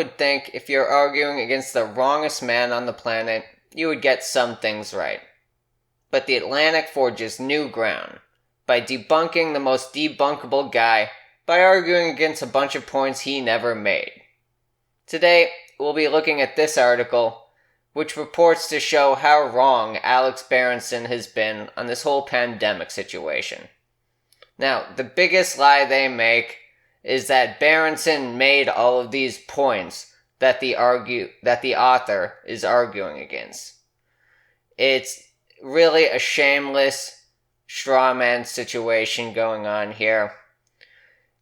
would think if you're arguing against the wrongest man on the planet, you would get some things right. But the Atlantic forges new ground by debunking the most debunkable guy by arguing against a bunch of points he never made. Today, we'll be looking at this article, which purports to show how wrong Alex Berenson has been on this whole pandemic situation. Now, the biggest lie they make is that Berenson made all of these points that the author is arguing against. It's really a shameless straw man situation going on here.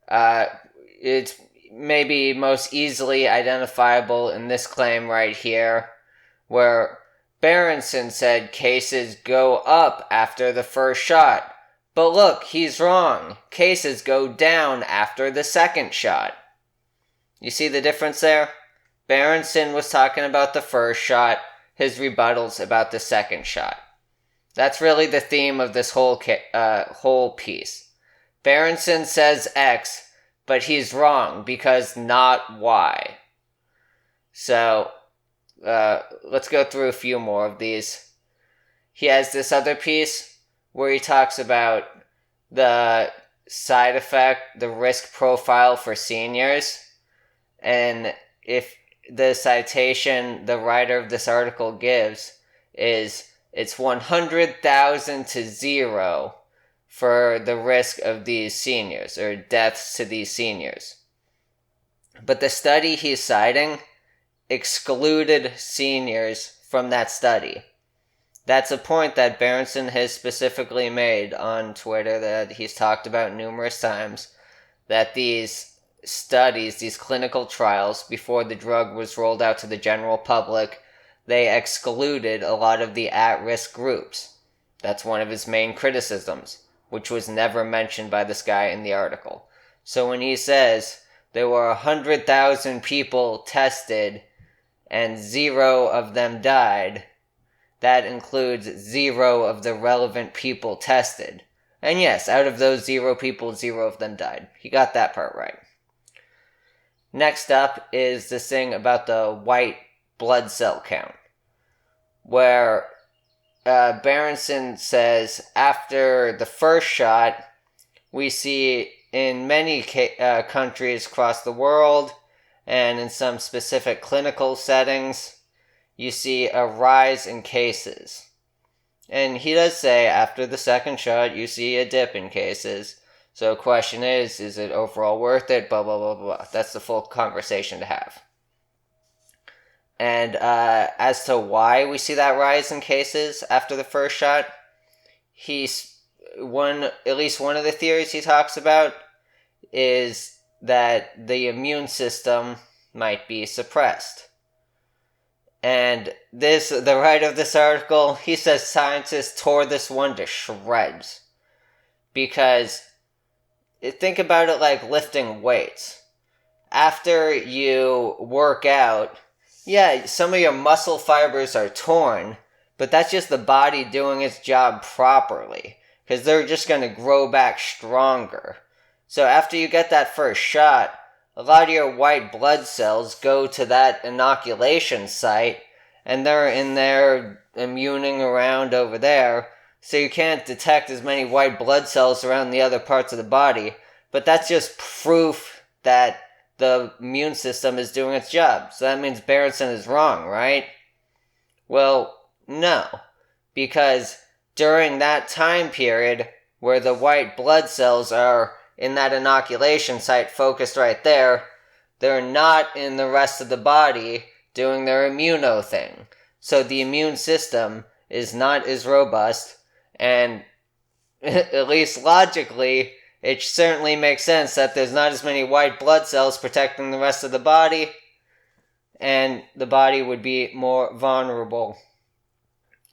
It's maybe most easily identifiable in this claim right here, where Berenson said cases go up after the first shot. But look, he's wrong. Cases go down after the second shot. You see the difference there? Berenson was talking about the first shot, his rebuttals about the second shot. That's really the theme of this whole piece. Berenson says X, but he's wrong because not Y. So, let's go through a few more of these. He has this other piece where he talks about the side effect, the risk profile for seniors. And if the citation the writer of this article gives is, it's 100,000 to 0 for the risk of these seniors, or deaths to these seniors. But the study he's citing excluded seniors from that study. That's a point that Berenson has specifically made on Twitter, that he's talked about numerous times, that these studies, these clinical trials, before the drug was rolled out to the general public, they excluded a lot of the at-risk groups. That's one of his main criticisms, which was never mentioned by this guy in the article. So when he says there were 100,000 people tested and 0 of them died, that includes 0 of the relevant people tested. And yes, out of those 0 people, 0 of them died. He got that part right. Next up is this thing about the white blood cell count, where Berenson says after the first shot, we see in many countries across the world, and in some specific clinical settings, you see a rise in cases. And he does say after the second shot, you see a dip in cases. So the question is it overall worth it? Blah, blah, blah, blah. That's the full conversation to have. And as to why we see that rise in cases after the first shot, at least one of the theories he talks about is that the immune system might be suppressed. And the writer of this article, he says scientists tore this one to shreds. Because, think about it like lifting weights. After you work out, yeah, some of your muscle fibers are torn, but that's just the body doing its job properly. Because they're just going to grow back stronger. So after you get that first shot, a lot of your white blood cells go to that inoculation site, and they're in there immuning around over there, so you can't detect as many white blood cells around the other parts of the body. But that's just proof that the immune system is doing its job. So that means Berenson is wrong, right? Well, no. Because during that time period, where the white blood cells are in that inoculation site focused right there, they're not in the rest of the body doing their immuno thing. So the immune system is not as robust, and at least logically, it certainly makes sense that there's not as many white blood cells protecting the rest of the body, and the body would be more vulnerable.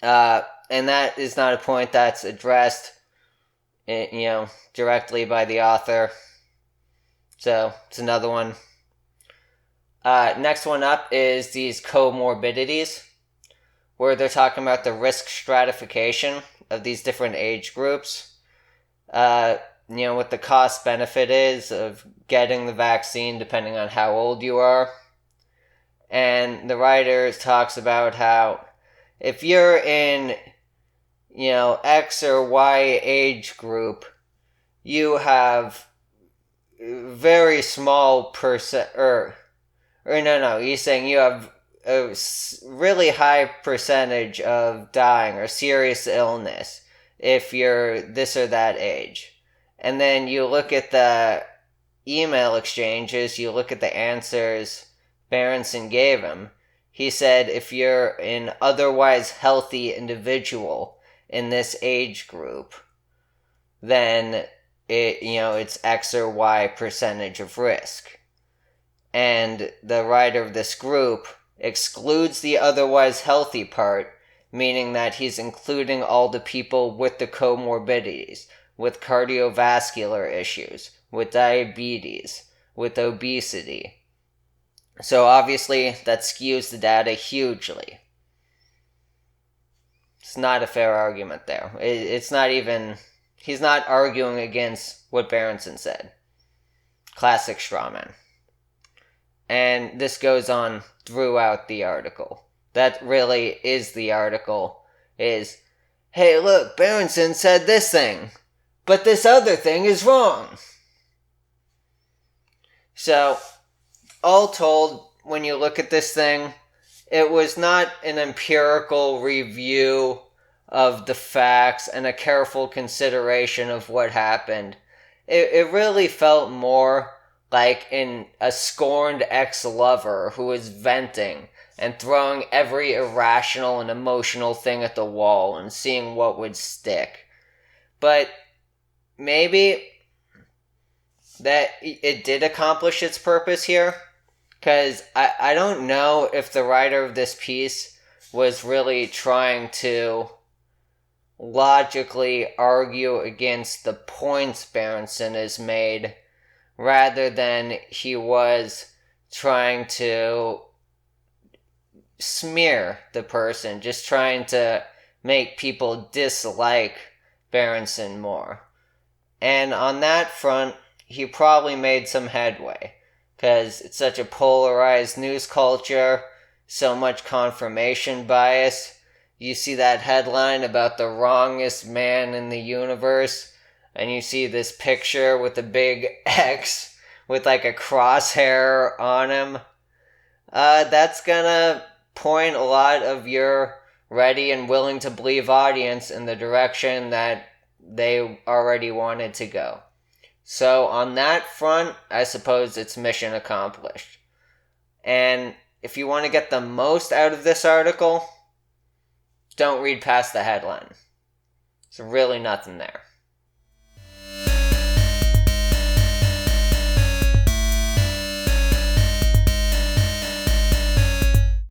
And that is not a point that's addressed, directly by the author. So, it's another one. Next one up is these comorbidities, where they're talking about the risk stratification of these different age groups. What the cost benefit is of getting the vaccine depending on how old you are. And the writer talks about how if you're in, X or Y age group, you have very small percent, or no, he's saying you have a really high percentage of dying or serious illness if you're this or that age. And then you look at the email exchanges, you look at the answers Berenson gave him. He said if you're an otherwise healthy individual in this age group, then it's X or Y percentage of risk. And the writer of this group excludes the otherwise healthy part, meaning that he's including all the people with the comorbidities, with cardiovascular issues, with diabetes, with obesity. So obviously that skews the data hugely. It's not a fair argument there. It's not even... He's not arguing against what Berenson said. Classic strawman. And this goes on throughout the article. That really is the article. Is, hey look, Berenson said this thing, but this other thing is wrong. So, all told, when you look at this thing, it was not an empirical review of the facts and a careful consideration of what happened. It really felt more like a scorned ex-lover who was venting and throwing every irrational and emotional thing at the wall and seeing what would stick. But maybe that it did accomplish its purpose here, because I don't know if the writer of this piece was really trying to logically argue against the points Berenson has made, rather than he was trying to smear the person, just trying to make people dislike Berenson more. And on that front, he probably made some headway, because it's such a polarized news culture, so much confirmation bias. You see that headline about the wrongest man in the universe, and you see this picture with a big X with like a crosshair on him. That's gonna point a lot of your ready and willing to believe audience in the direction that they already wanted to go. So on that front, I suppose it's mission accomplished. And if you want to get the most out of this article, don't read past the headline. There's really nothing there.